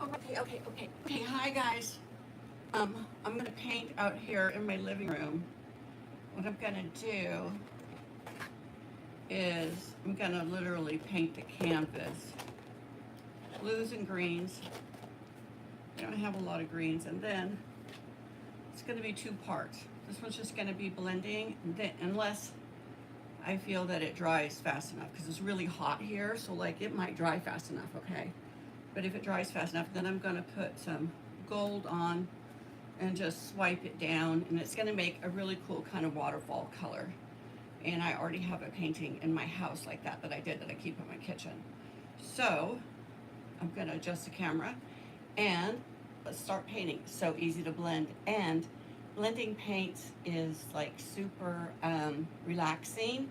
Okay. Hi guys. I'm gonna paint out here in my living room. What I'm gonna do is I'm gonna literally paint the canvas, blues and greens. I don't have a lot of greens, and then it's gonna be two parts. This one's just gonna be blending, unless I feel that it dries fast enough, because it's really hot here, so like it might dry fast enough, okay? But if it dries fast enough, then I'm gonna put some gold on and just swipe it down, and it's gonna make a really cool kind of waterfall color. And I already have a painting in my house like that I did, that I keep in my kitchen. So I'm gonna adjust the camera and let's start painting. So easy to blend, and blending paints is like super relaxing,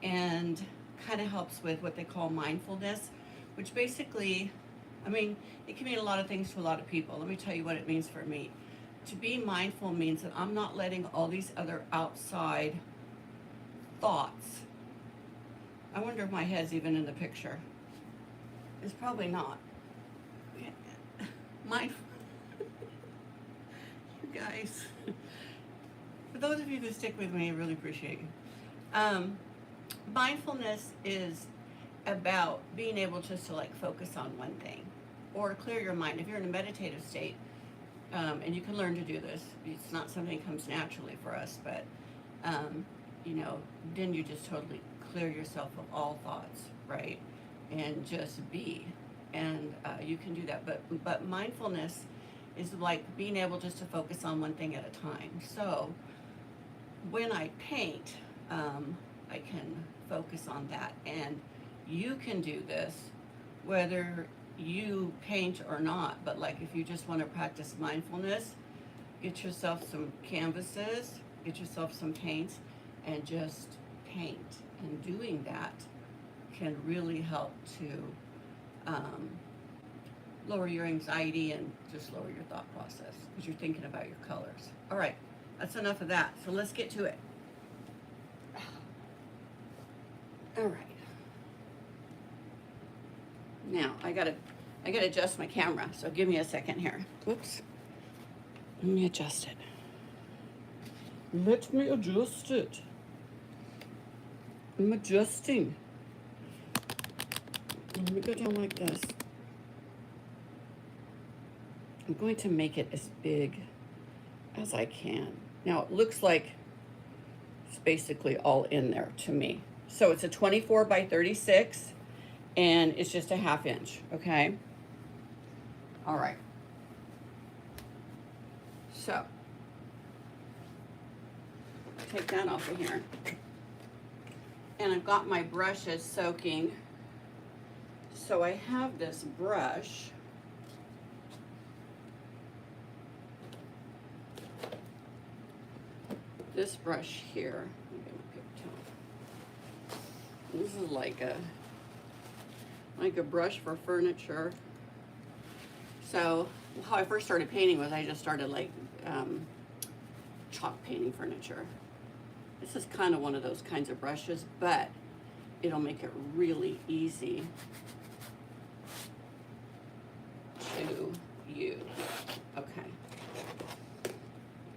and kind of helps with what they call mindfulness, which basically, I mean, it can mean a lot of things to a lot of people. Let me tell you what it means for me. To be mindful means that I'm not letting all these other outside thoughts. I wonder if my head's even in the picture. It's probably not. Mindful. You guys. For those of you who stick with me, I really appreciate you. Mindfulness is about being able just to like focus on one thing or clear your mind. If you're in a meditative state, and you can learn to do this, it's not something that comes naturally for us, but you know, then you just totally clear yourself of all thoughts, right? And just be. And you can do that. But mindfulness is like being able just to focus on one thing at a time. So when I paint, I can focus on that. And you can do this whether you paint or not. But like if you just want to practice mindfulness, get yourself some canvases, get yourself some paints, and just paint. And doing that can really help to lower your anxiety and just lower your thought process, because you're thinking about your colors. All right, that's enough of that. So let's get to it. All right. Now I gotta adjust my camera. So give me a second here. Whoops. Let me adjust it. Let me adjust it. I'm adjusting. Let me go down like this. I'm going to make it as big as I can. Now it looks like it's basically all in there to me. So it's a 24 by 36, and it's just a ½ inch, okay? All right. So take that off of here. And I've got my brushes soaking. So I have this brush. This brush here. This is like a brush for furniture. So how I first started painting was I just started like chalk painting furniture. This is kind of one of those kinds of brushes, but it'll make it really easy to use. Okay.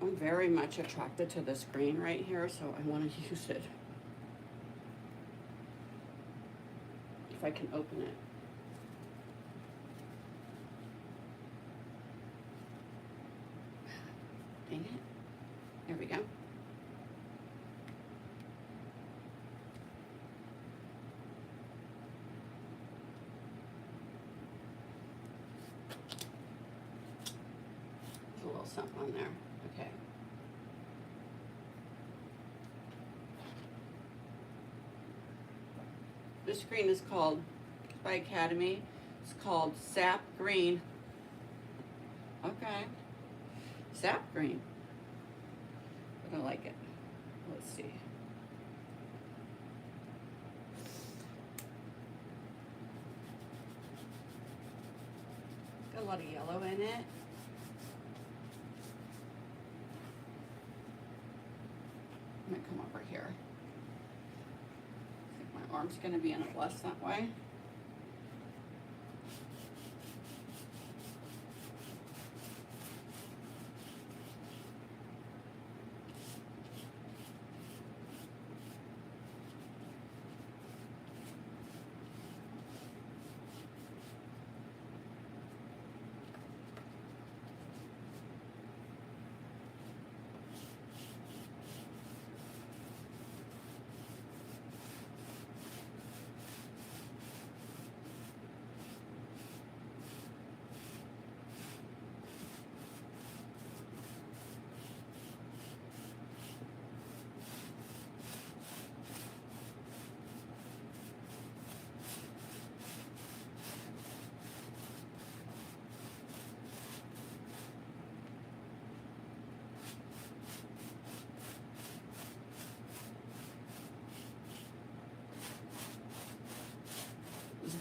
I'm very much attracted to this green right here, so I want to use it. If I can open it. Dang it. There we go. There's a little something on there. Okay. This green is called, by Academy, it's called Sap Green. Okay. Sap Green. But I like it. Let's see. Got a lot of yellow in it. I'm gonna come over here. I think my arm's gonna be in it less that way.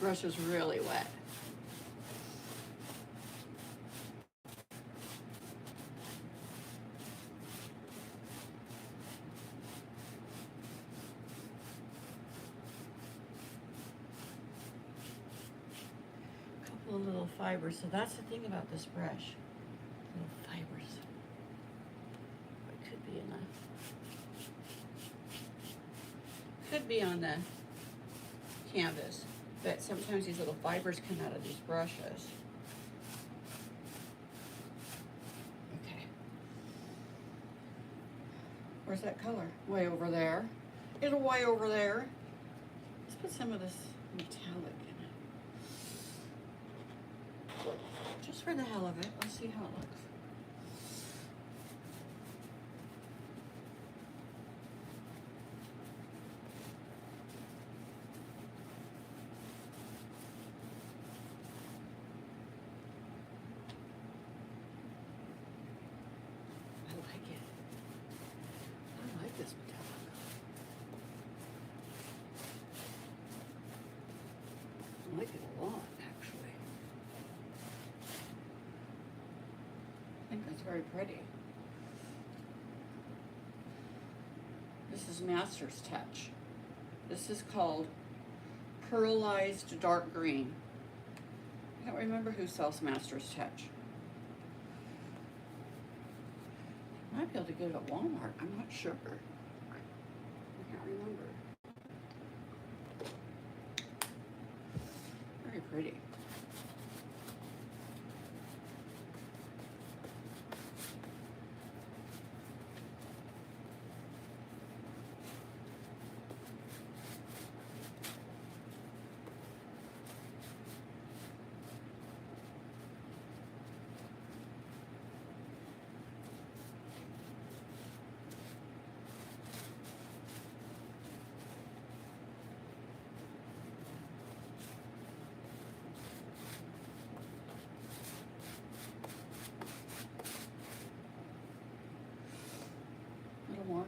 brush is really wet. Little fibers. So that's the thing about this brush. Little fibers. It could be on the canvas, but sometimes these little fibers come out of these brushes. Okay. Where's that color? Way over there. It'll way over there. Let's put some of this metallic. Just for the hell of it, let's see how it looks. I like it. I like this metallic. I like it a lot, actually. I think that's very pretty. This is Master's Touch. This is called Pearlized Dark Green. I don't remember who sells Master's Touch. I might be able to get it at Walmart. I'm not sure. I can't remember. Very pretty. More.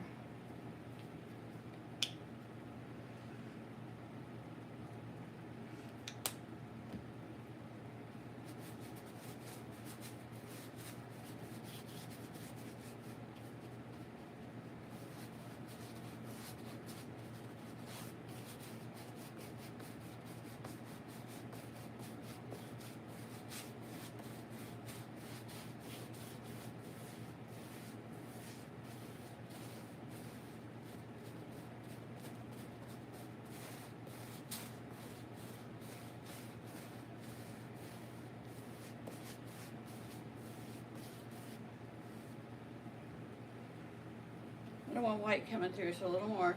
I don't want white coming through, so a little more.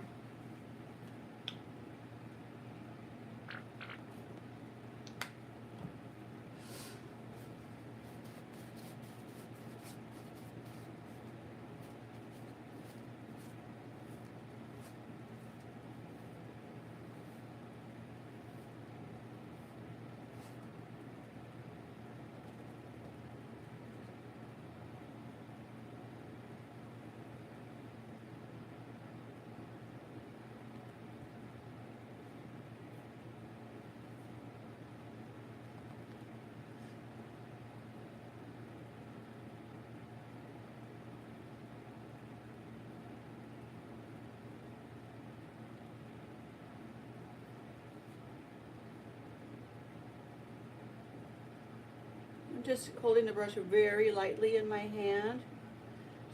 Just holding the brush very lightly in my hand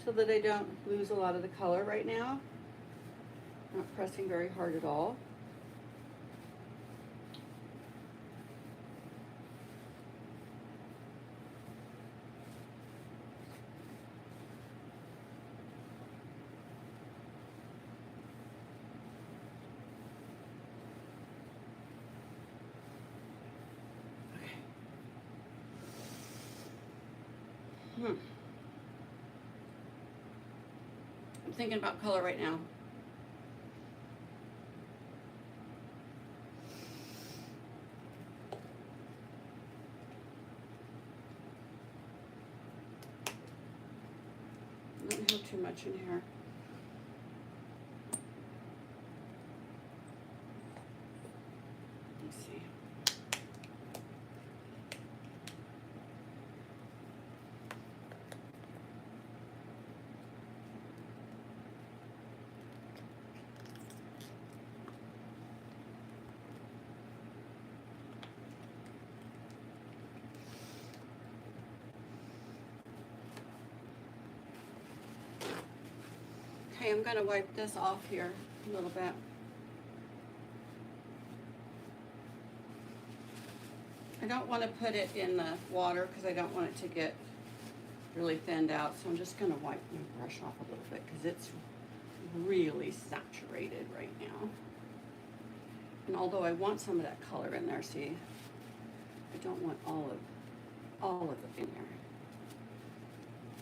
so that I don't lose a lot of the color right now. Not pressing very hard at all. I'm thinking about color right now. I don't have too much in here. Let's see. Okay, I'm going to wipe this off here a little bit. I don't want to put it in the water because I don't want it to get really thinned out. So I'm just going to wipe my brush off a little bit because it's really saturated right now. And although I want some of that color in there, see, I don't want all of it in there.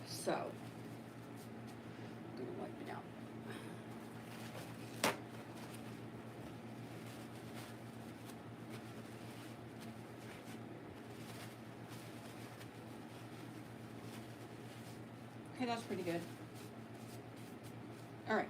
So I'm going to wipe it out. Okay, that's pretty good. All right.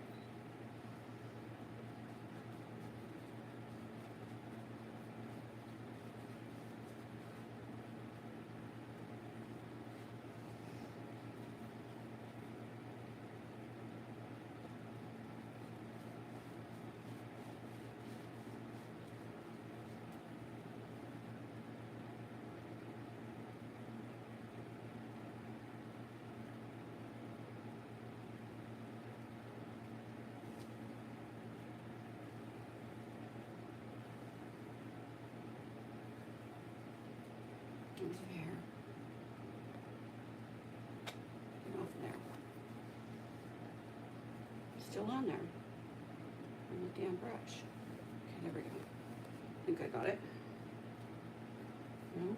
There's the hair. Get off there. Still on there. On the damn brush. Okay, there we go. I think I got it. No?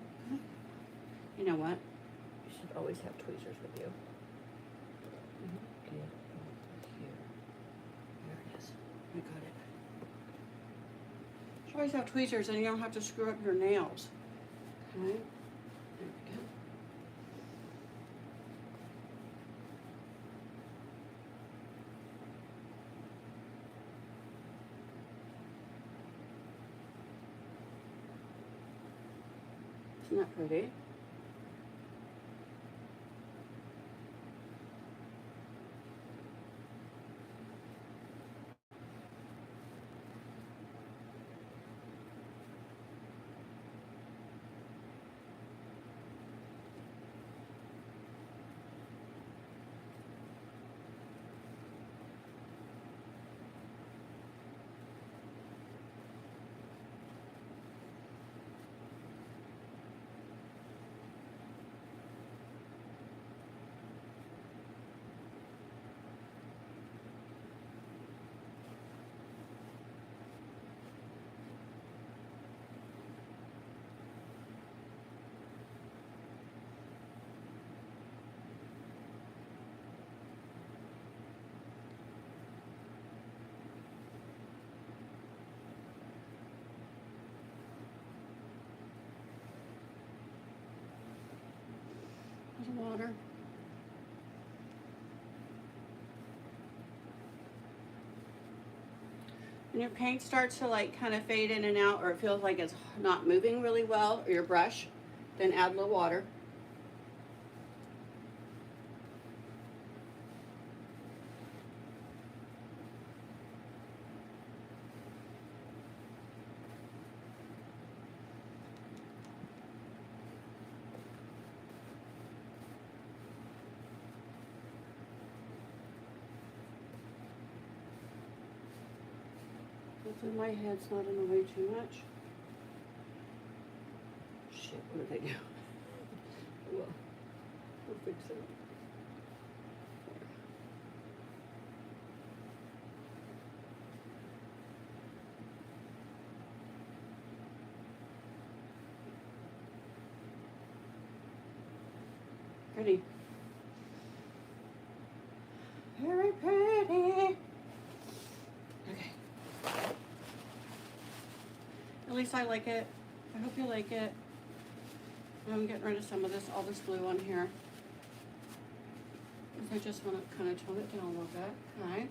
You know what? You should always have tweezers with you. Get over here. There it is. I got it. You should always have tweezers and you don't have to screw up your nails. Okay? There we go. Isn't that pretty? There's water. When your paint starts to like kind of fade in and out, or it feels like it's not moving really well, or your brush, then add a little water. Hopefully my head's not in the way too much. Shit, what did I do? Well, we'll fix it. Pretty. Very pretty. Okay. At least I like it. I hope you like it. I'm getting rid of some of this, all this glue on here. I just want to kind of tone it down a little bit. Okay.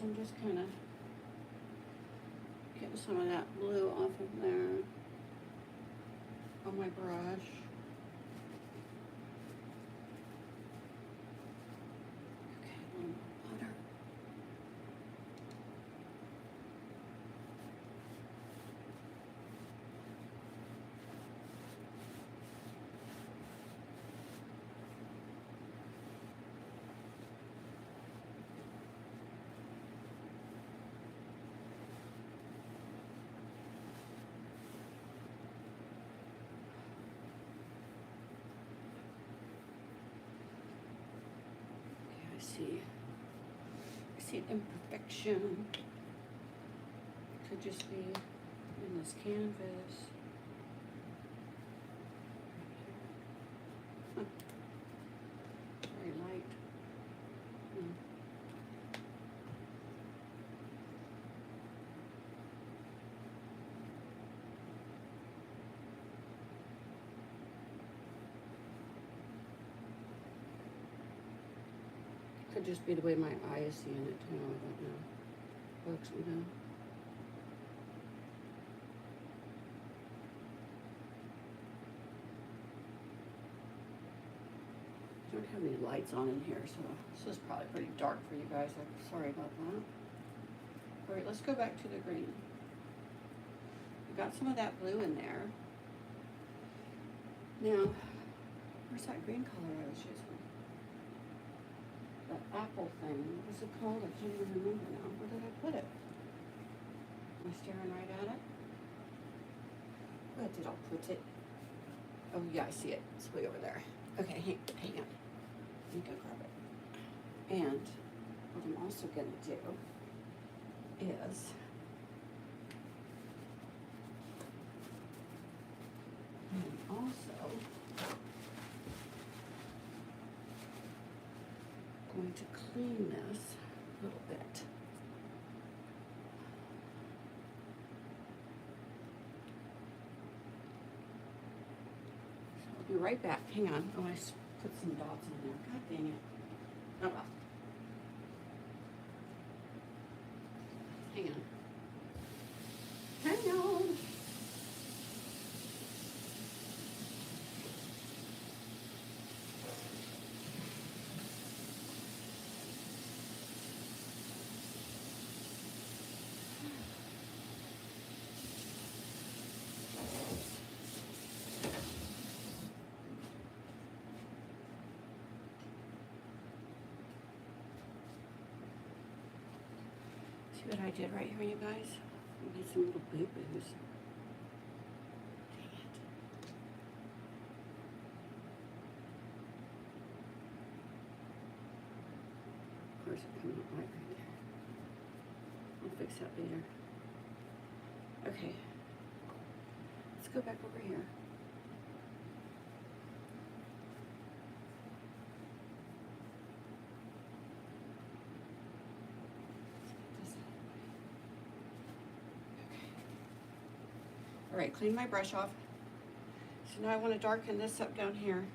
I'm just kind of getting some of that blue off of there on my brush. Okay, a little more butter. I see an imperfection. Could just be in this canvas. Huh. Very light. Could just be the way my eye is seeing it too. I don't know. Folks, we know. I don't have any lights on in here, so this is probably pretty dark for you guys. I'm sorry about that. All right, let's go back to the green. We got some of that blue in there. Now, where's that green color I was using? That apple thing. What was it called? I can't even remember now. Where did I put it? Am I staring right at it? Where did I put it? Oh yeah, I see it. It's way over there. Okay, hang on. Let me go grab it. And what I'm also gonna do is I'm also going to clean this a little bit. So I'll be right back. Hang on. Oh, I put some dots on there. God dang it. Oh well. Hang on. Hang on. See what I did right here, you guys? I made some little boo-boos. Dang it. Of course, it's coming up right there. I'll fix that later. Okay. Let's go back over here. All right, clean my brush off. So now I want to darken this up down here.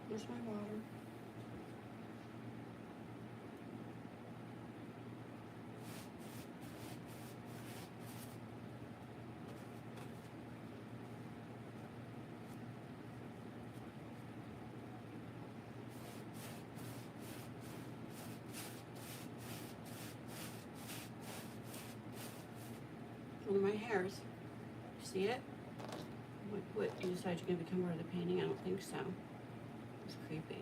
Here's my water. One of my hairs. see it? What, you decide you're gonna become part of the painting? I don't think so. It's creepy.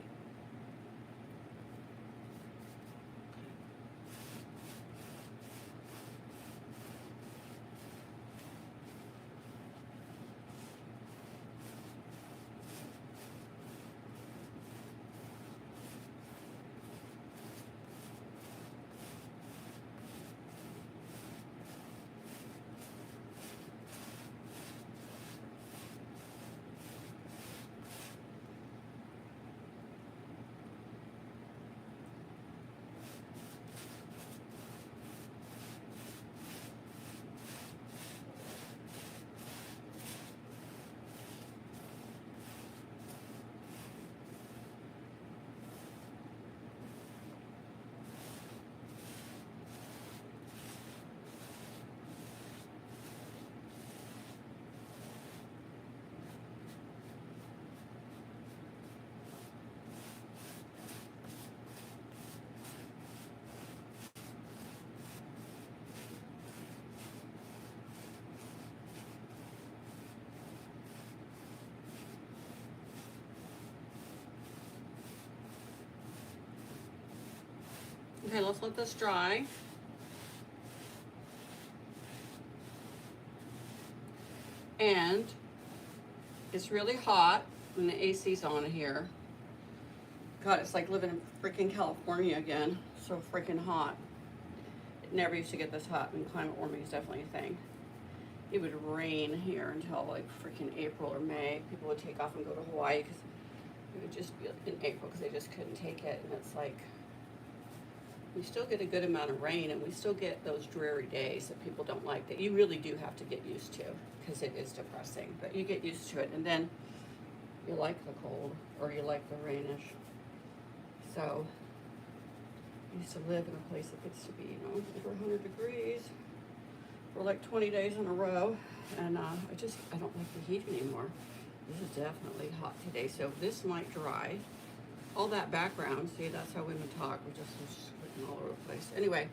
Okay, let's let this dry. And it's really hot when the AC's on here. God, it's like living in freaking California again. So freaking hot. It never used to get this hot, and climate warming is definitely a thing. It would rain here until like freaking April or May. People would take off and go to Hawaii because it would just be in April because they just couldn't take it. And it's like, we still get a good amount of rain, and we still get those dreary days that people don't like, that you really do have to get used to because it is depressing. But you get used to it, and then you like the cold or you like the rainish. So I used to live in a place that gets to be, you know, over 100 degrees for like 20 days in a row, and I don't like the heat anymore. This is definitely hot today, so this might dry. All that background, see, that's how women talk. We're just looking all over the place. Anyway,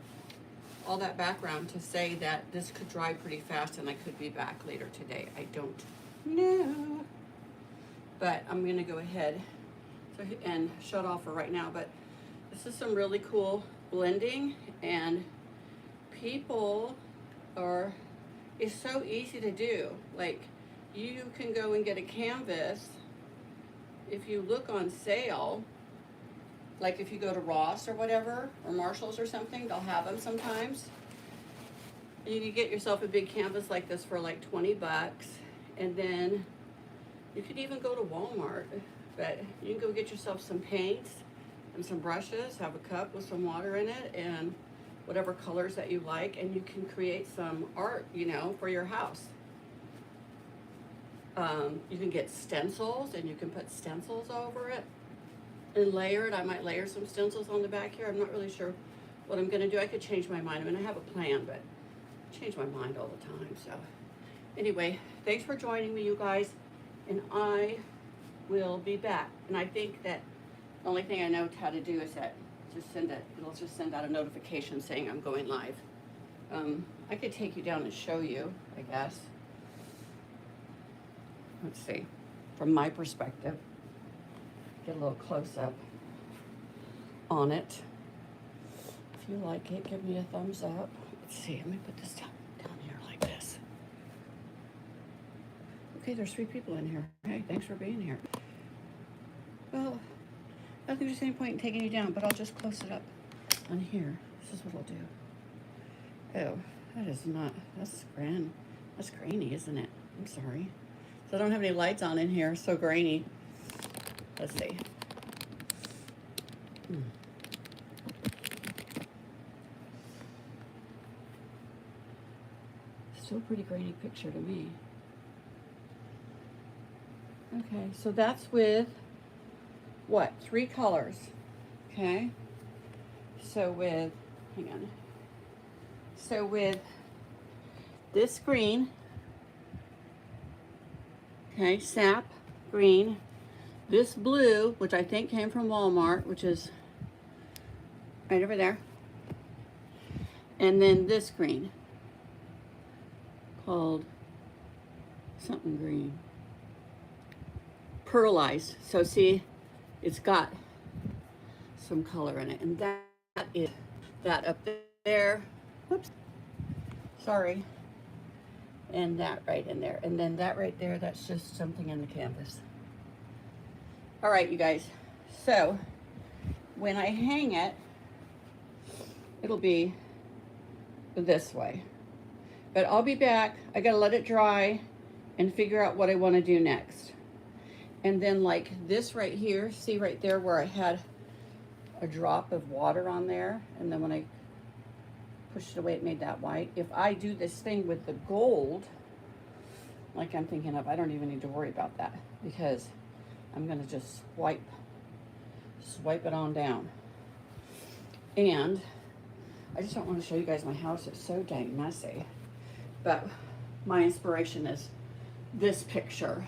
all that background to say that this could dry pretty fast and I could be back later today. I don't know. But I'm gonna go ahead and shut off for right now. But this is some really cool blending, and it's so easy to do. Like, you can go and get a canvas. If you look on sale, like if you go to Ross or whatever, or Marshall's or something, they'll have them sometimes. You can get yourself a big canvas like this for like 20 bucks. And then you could even go to Walmart, but you can go get yourself some paints and some brushes, have a cup with some water in it and whatever colors that you like, and you can create some art, you know, for your house. You can get stencils, and you can put stencils over it and layer it. I might layer some stencils on the back here. I'm not really sure what I'm gonna do. I could change my mind. I mean, I have a plan, but I change my mind all the time. So anyway, thanks for joining me, you guys, and I will be back. And I think that the only thing I know how to do is that it'll just send out a notification saying I'm going live. I could take you down and show you, I guess. Let's see, from my perspective, get a little close up on it. If you like it, give me a thumbs up. Let's see, let me put this down here like this. Okay, there's 3 people in here. Hey, thanks for being here. Well, I don't think there's any point in taking you down, but I'll just close it up on here. This is what I'll do. Oh, that's grainy, isn't it? I'm sorry. So I don't have any lights on in here, so grainy. Let's see. Still a pretty grainy picture to me. Okay, so that's with what? 3 colors. Okay. So with this green, okay, sap green, this blue, which I think came from Walmart, which is right over there, and then this green called something green. Pearlized. So see, it's got some color in it. And that is that up there. Whoops. Sorry. And that right in there. And then that right there, that's just something in the canvas. All right, you guys. So when I hang it, it'll be this way. But I'll be back. I gotta let it dry and figure out what I want to do next. And then like this right here, see right there where I had a drop of water on there, and then when I pushed it away, it made that white. If I do this thing with the gold, like I'm thinking of, I don't even need to worry about that because I'm gonna just swipe it on down. And I just don't want to show you guys my house. It's so dang messy. But my inspiration is this picture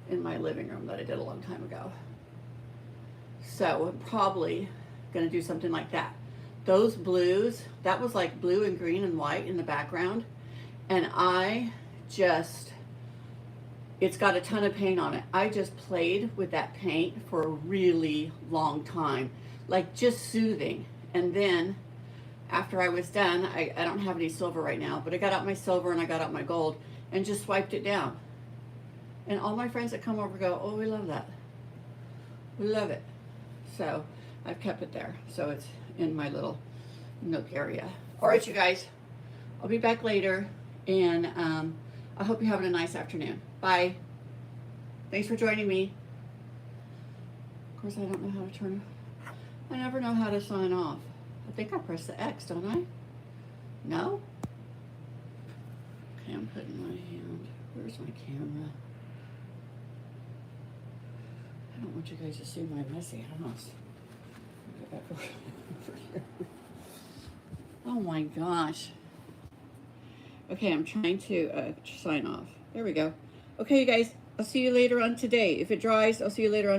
in my living room that I did a long time ago. So I'm probably gonna do something like that. Those blues, that was like blue and green and white in the background. And it's got a ton of paint on it. I just played with that paint for a really long time, like just soothing. And then after I was done, I don't have any silver right now, but I got out my silver and I got out my gold and just swiped it down. And all my friends that come over go, oh, we love that. We love it. So I've kept it there. So it's in my little nook area. All right, you guys, I'll be back later. And I hope you're having a nice afternoon. Bye. Thanks for joining me. Of course, I don't know how to turn. I never know how to sign off. I think I pressed the X, don't I? No? Okay, I'm putting my hand. Where's my camera? I don't want you guys to see my messy house. Get back over here. Oh my gosh. Okay, I'm trying to sign off. There we go. Okay, you guys, I'll see you later on today. If it dries, I'll see you later on.